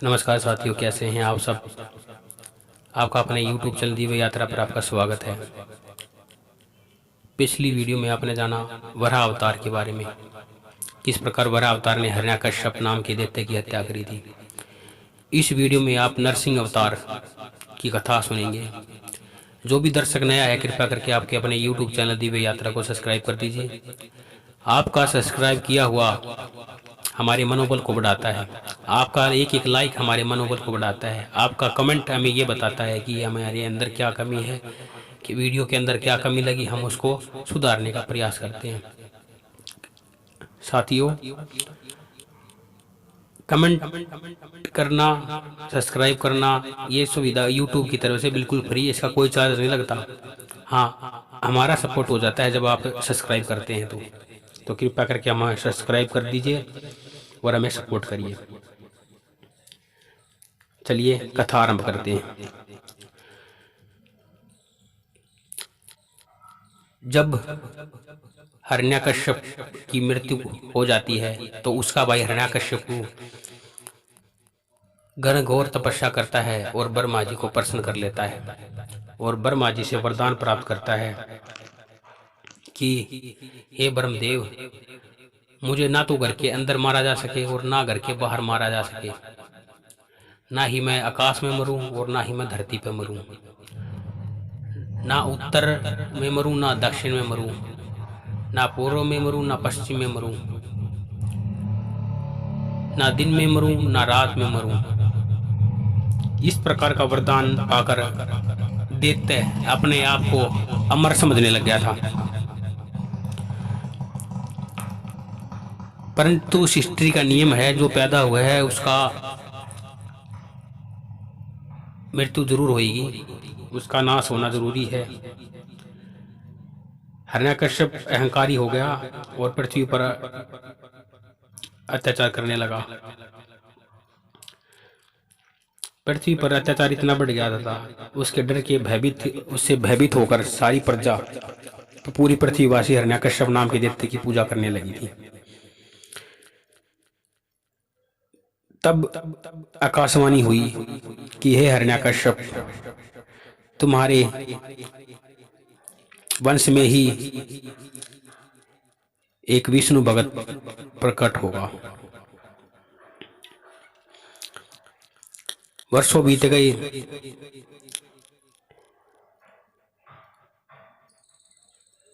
नमस्कार साथियों, कैसे हैं आप सब। आपका अपने YouTube चैनल दिव्य यात्रा पर आपका स्वागत है। पिछली वीडियो में आपने जाना वराह अवतार के बारे में, किस प्रकार वराह अवतार ने हिरण्यकश्यप नाम के दैत्य की हत्या करी थी। इस वीडियो में आप नरसिंह अवतार की कथा सुनेंगे। जो भी दर्शक नया है, कृपया करके आपके अपने YouTube चैनल दिव्य यात्रा को सब्सक्राइब कर दीजिए। आपका सब्सक्राइब किया हुआ हमारे मनोबल को बढ़ाता है। आपका एक एक लाइक हमारे मनोबल को बढ़ाता है। आपका कमेंट हमें ये बताता है कि हमारे अंदर क्या कमी है, कि वीडियो के अंदर क्या कमी लगी, हम उसको सुधारने का प्रयास करते हैं। साथियों, कमेंट करना, सब्सक्राइब करना, ये सुविधा यूट्यूब की तरफ से बिल्कुल फ्री है, इसका कोई चार्ज नहीं लगता। हाँ, हमारा सपोर्ट हो जाता है जब आप सब्सक्राइब करते हैं तो कृपया करके हमें सब्सक्राइब कर दीजिए और हमें सपोर्ट करिए। चलिए कथा आरंभ करते हैं। जब हिरण्यकश्यप की मृत्यु हो जाती है तो उसका भाई हिरण्यकश्यप घनघोर तपस्या करता है और ब्रह्मा जी को प्रसन्न कर लेता है और ब्रह्मा जी से वरदान प्राप्त करता है कि हे ब्रह्मदेव, मुझे ना तो घर के अंदर मारा जा सके और ना घर के बाहर मारा जा सके। ना ही मैं आकाश में मरूं और ना ही मैं धरती पर मरूं। ना उत्तर में मरूं ना दक्षिण में मरूं, ना पूर्व में मरूं ना पश्चिम में मरूं, ना दिन में मरूं ना रात में मरूं। इस प्रकार का वरदान पाकर दैत्य अपने आप को अमर समझने लग गया था। परंतु सृष्टि का नियम है, जो पैदा हुआ है उसका मृत्यु जरूर होगी, उसका नाश होना जरूरी है। हिरण्यकश्यप अहंकारी हो गया और पृथ्वी पर अत्याचार करने लगा। पृथ्वी पर अत्याचार इतना बढ़ गया था, उसके डर के उससे भयभीत होकर सारी प्रजा, तो पूरी पृथ्वीवासी हिरण्यकश्यप नाम के दैत्य की पूजा करने लगी थी। तब आकाशवाणी हुई कि हे हिरण्यकश्यप, तुम्हारे वंश में ही एक विष्णु भगत प्रकट होगा। वर्षों बीत गए,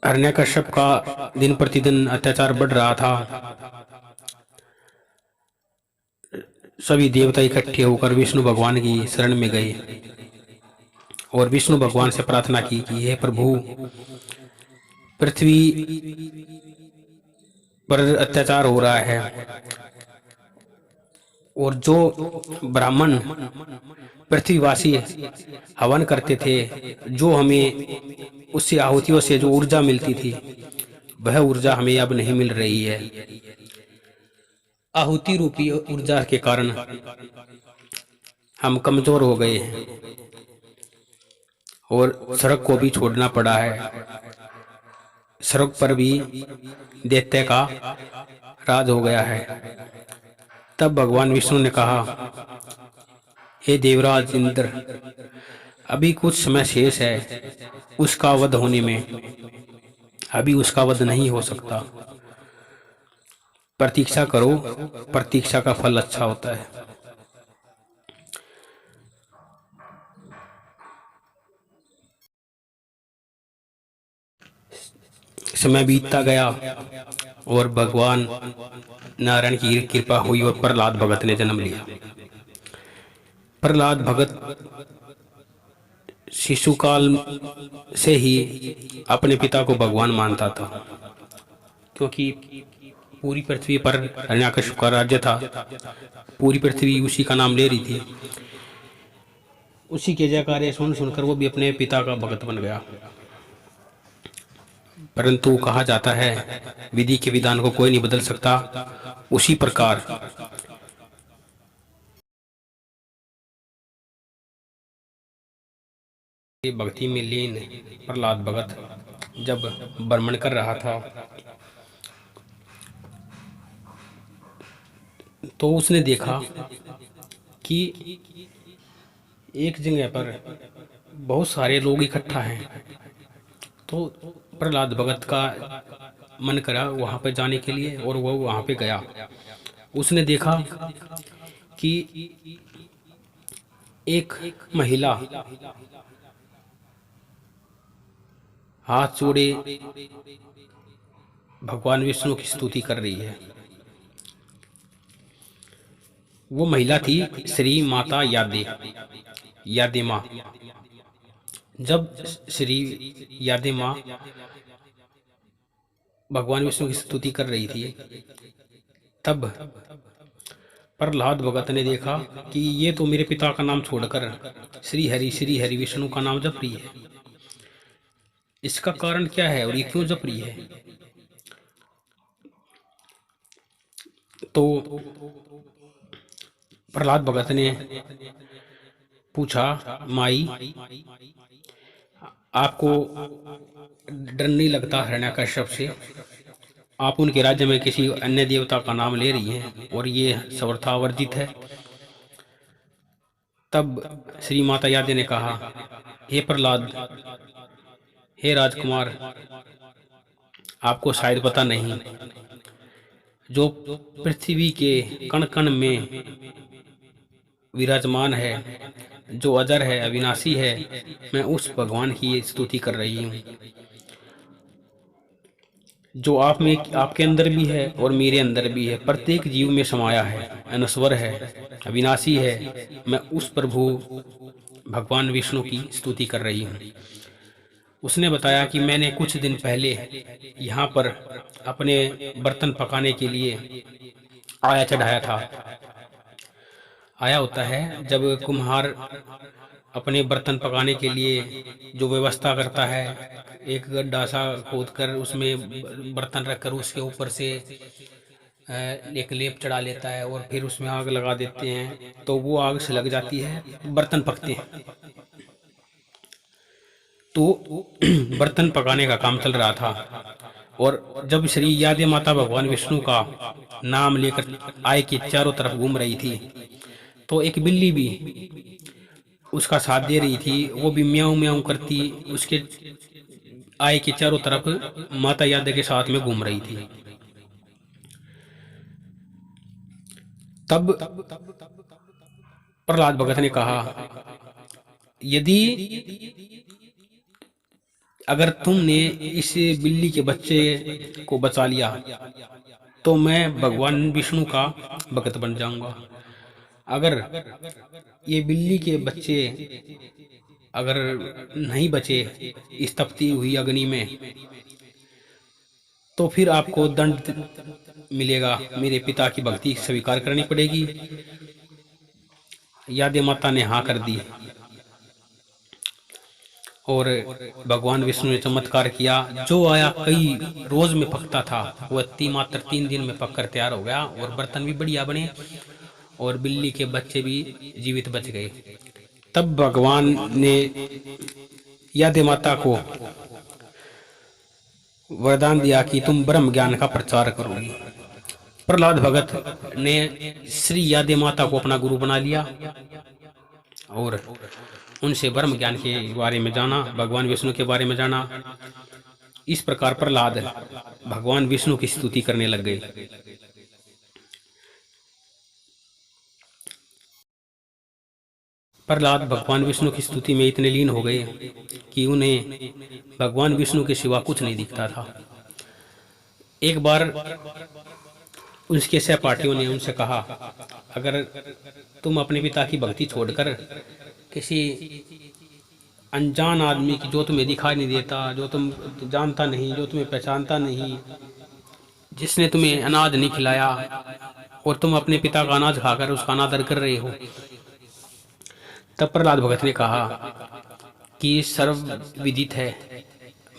हिरण्यकश्यप का दिन प्रतिदिन अत्याचार बढ़ रहा था। सभी देवता इकट्ठे होकर विष्णु भगवान की शरण में गए और विष्णु भगवान से प्रार्थना की कि हे प्रभु, पृथ्वी पर अत्याचार हो रहा है और जो ब्राह्मण पृथ्वीवासी हवन करते थे, जो हमें उससे आहुतियों से जो ऊर्जा मिलती थी, वह ऊर्जा हमें अब नहीं मिल रही है। आहुति रूपी ऊर्जा के कारण हम कमजोर हो गए हैं और सड़क को भी छोड़ना पड़ा है। सड़क पर भी दैत्य का राज हो गया है। तब भगवान विष्णु ने कहा, हे देवराज इंद्र, अभी कुछ समय शेष है उसका वध होने में, अभी उसका वध नहीं हो सकता। प्रतीक्षा करो, प्रतीक्षा का फल अच्छा होता है। समय बीतता गया और भगवान नारायण की कृपा हुई और प्रहलाद भगत ने जन्म लिया। प्रहलाद भगत शिशुकाल से ही अपने पिता को भगवान मानता था, क्योंकि पूरी पृथ्वी पर हिरण्यकश्यप का राज्य था। पूरी पृथ्वी उसी का नाम ले रही थी। उसी के जयकारे सुन सुनकर वो भी अपने पिता का भगत बन गया। परंतु कहा जाता है, विधि के विधान को कोई नहीं बदल सकता। उसी प्रकार भक्ति में लीन प्रहलाद भगत जब भ्रमण कर रहा था तो उसने देखा कि एक जगह पर बहुत सारे लोग इकट्ठा हैं। तो प्रहलाद भगत का मन करा वहाँ पर जाने के लिए, और वो वहाँ पे गया। उसने देखा कि एक महिला हाथ जोड़े भगवान विष्णु की स्तुति कर रही है। वो महिला थी श्री माता यादे माँ। जब श्री यादे माँ भगवान विष्णु की स्तुति कर रही थी, तब प्रहलाद भगत ने देखा कि ये तो मेरे पिता का नाम छोड़कर श्री हरि विष्णु का नाम जप रही है। इसका कारण क्या है और ये क्यों जप रही है? तो प्रहलाद भगत ने पूछा, माई आपको डर नहीं लगता हिरण्यकश्यप से? आप उनके राज्य में किसी अन्य देवता का नाम ले रही हैं और ये सर्वथा वर्जित है। तब श्री माता यादे ने कहा, हे प्रहलाद, हे राजकुमार, आपको शायद पता नहीं, जो पृथ्वी के कण कण में विराजमान है, जो अजर है, अविनाशी है, मैं उस भगवान की स्तुति कर रही हूँ, जो आप में, आपके अंदर भी है और मेरे अंदर भी है, प्रत्येक जीव में समाया है, अनस्वर है, अविनाशी है। मैं उस प्रभु भगवान विष्णु की स्तुति कर रही हूँ। उसने बताया कि मैंने कुछ दिन पहले यहाँ पर अपने बर्तन पकाने के लिए आया चढ़ाया था। आया होता है जब कुम्हार अपने बर्तन पकाने के लिए जो व्यवस्था करता है, एक गड्ढा सा खोद कर उसमें बर्तन रखकर उसके ऊपर से एक लेप चढ़ा लेता है और फिर उसमें आग लगा देते हैं, तो वो आग से लग जाती है, बर्तन पकते हैं। तो बर्तन पकाने का काम चल रहा था, और जब श्री यादे माता भगवान विष्णु का नाम लेकर आय के चारों तरफ घूम रही थी, तो एक बिल्ली भी उसका साथ दे रही थी। वो भी म्याऊं म्याऊं करती उसके आय के चारों तरफ माता यादे के साथ में घूम रही थी। तब प्रहलाद भगत ने कहा, यदि अगर तुमने इस बिल्ली के बच्चे को बचा लिया तो मैं भगवान विष्णु का भक्त बन जाऊंगा। अगर ये बिल्ली के बच्चे अगर नहीं बचे इस तपती हुई अग्नि में, तो फिर आपको दंड मिलेगा, मेरे पिता की भक्ति स्वीकार करनी पड़ेगी। यादे माता ने हाँ कर दी, और भगवान विष्णु ने चमत्कार किया। जो आया कई रोज में पकता था, वह मात्र 3 दिन में पककर तैयार हो गया, और बर्तन भी बढ़िया बने, और बिल्ली के बच्चे भी जीवित बच गए। तब भगवान ने यादे माता को वरदान दिया कि तुम ब्रह्म ज्ञान का प्रचार करोगी। प्रहलाद भगत ने श्री यादे माता को अपना गुरु बना लिया और उनसे ब्रह्म ज्ञान के बारे में जाना, भगवान विष्णु के बारे में जाना। इस प्रकार प्रहलाद भगवान विष्णु की स्तुति करने लग गए। प्रहलाद भगवान विष्णु की स्तुति में इतने लीन हो गए कि उन्हें भगवान विष्णु के सिवा कुछ नहीं दिखता था। एक बार उसके सहपाठियों ने उनसे कहा, अगर तुम अपने पिता की भक्ति छोड़कर किसी अनजान आदमी की, जो तुम्हें दिखाई नहीं देता, जो तुम जानता नहीं, जो तुम्हें पहचानता नहीं, जिसने तुम्हें अनाज नहीं खिलाया, और तुम अपने पिता का अनाज खाकर उसका अनादर कर रहे हो। तब प्रहलाद भगत ने कहा कि सर्व विदित है,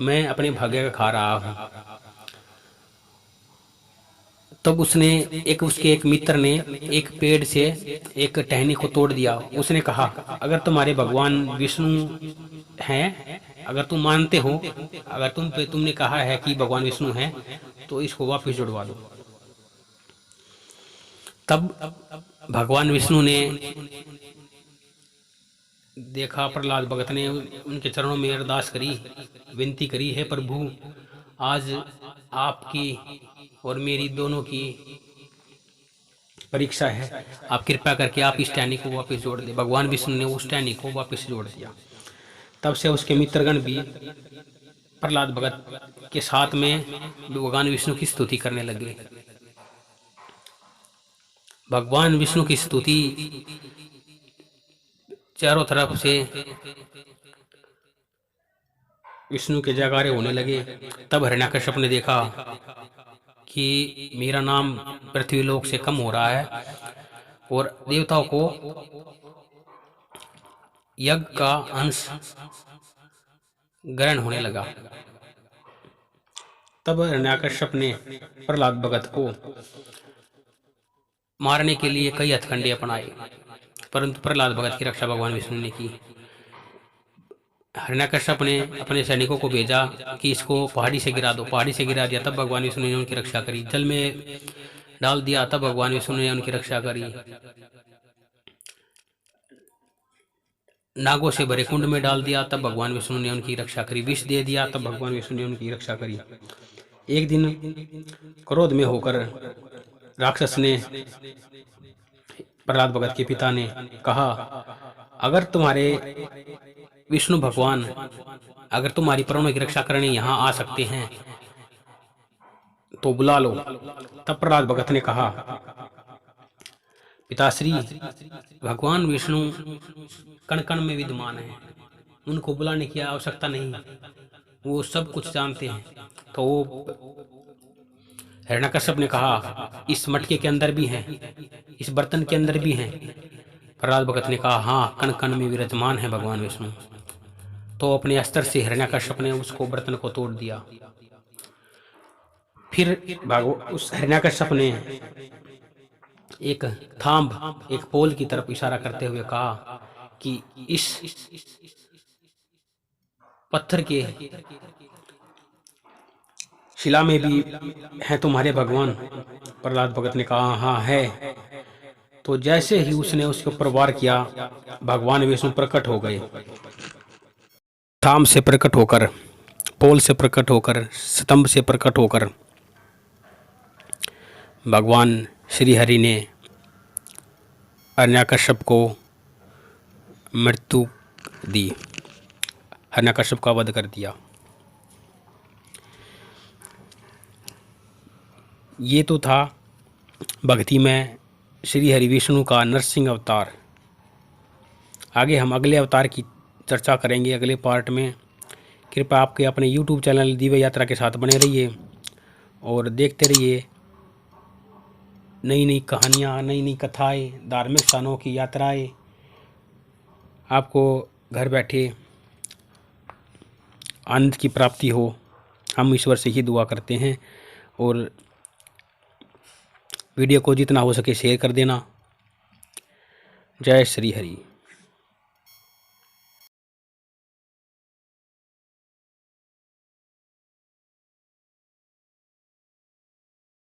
मैं अपने भाग्य का खा रहा हूँ। तब उसने उसके एक मित्र ने एक पेड़ से एक टहनी को तोड़ दिया। उसने कहा, अगर तुम्हारे भगवान विष्णु हैं, अगर तुम मानते हो, अगर तुमने कहा है कि भगवान विष्णु हैं, तो इसको वापस जुड़वा दो। तब भगवान विष्णु ने देखा, प्रहलाद भगत ने उनके चरणों में अरदास करी, विनती करी, है प्रभु, आज आपकी और मेरी दोनों की परीक्षा है, आप कृपा करके आप इस टहनी को वापस जोड़ दे। भगवान विष्णु ने उस टहनी को वापस जोड़ दिया। तब से उसके मित्रगण भी प्रहलाद भगत के साथ में भगवान विष्णु की स्तुति करने लगे। भगवान विष्णु की स्तुति चारों तरफ से विष्णु के जयकारे होने लगे। तब हिरण्यकश्यप ने देखा कि मेरा नाम पृथ्वीलोक से कम हो रहा है और देवताओं को यज्ञ का अंश ग्रहण होने लगा। तब हिरण्यकश्यप ने प्रहलाद भगत को मारने के लिए कई हथकंडे अपनाए, परंतु प्रहलाद भगत की रक्षा भगवान विष्णु ने की। हिरण्यकश्यप ने अपने सैनिकों को भेजा कि इसको पहाड़ी से गिरा दो। पहाड़ी से गिरा दिया, तब भगवान विष्णु ने उनकी रक्षा करी। जल में डाल दिया, तब भगवान विष्णु ने उनकी रक्षा करी। नागों से भरे कुंड में डाल दिया, तब भगवान विष्णु ने उनकी रक्षा करी। विष दे दिया, तब भगवान विष्णु ने उनकी रक्षा करी। एक दिन क्रोध में होकर राक्षस ने, प्रहलाद भगत के पिता ने कहा, अगर तुम्हारे विष्णु भगवान अगर तुम्हारी प्राणों की रक्षा करने यहाँ आ सकते हैं तो बुला लो। तब प्रहलाद भगत ने कहा, पिताश्री, भगवान विष्णु कण कण में विद्यमान है, उनको बुलाने की आवश्यकता नहीं, वो सब कुछ जानते हैं। तो वो हिरण्यकश्यप ने कहा, इस मटके के अंदर भी हैं, इस बर्तन के अंदर भी हैं। प्रहलाद भगत ने कहा, हाँ, कण कण में विराजमान है भगवान विष्णु। तो अपने अस्त्र से हिरण्यकश्यप ने उसको बर्तन को तोड़ दिया। फिर उस हिरण्यकश्यप ने एक थांब, एक पोल की तरफ इशारा करते हुए कहा कि इस पत्थर के शिला में भी है तुम्हारे भगवान। प्रहलाद भगत ने कहा, हाँ है। तो जैसे ही उसने उसके ऊपर वार किया, भगवान विष्णु प्रकट हो गए। थाम से प्रकट होकर, पोल से प्रकट होकर, स्तंभ से प्रकट होकर भगवान श्री हरि ने हिरण्यकश्यप को मृत्यु दी, हिरण्यकश्यप का वध कर दिया। ये तो था भक्ति में श्री हरि विष्णु का नरसिंह अवतार। आगे हम अगले अवतार की चर्चा करेंगे अगले पार्ट में। कृपया आपके अपने YouTube चैनल दिव्य यात्रा के साथ बने रहिए और देखते रहिए नई नई कहानियाँ, नई नई कथाएं, धार्मिक स्थानों की यात्राएं। आपको घर बैठे आनंद की प्राप्ति हो, हम ईश्वर से ही दुआ करते हैं। और वीडियो को जितना हो सके शेयर कर देना। जय श्री हरि।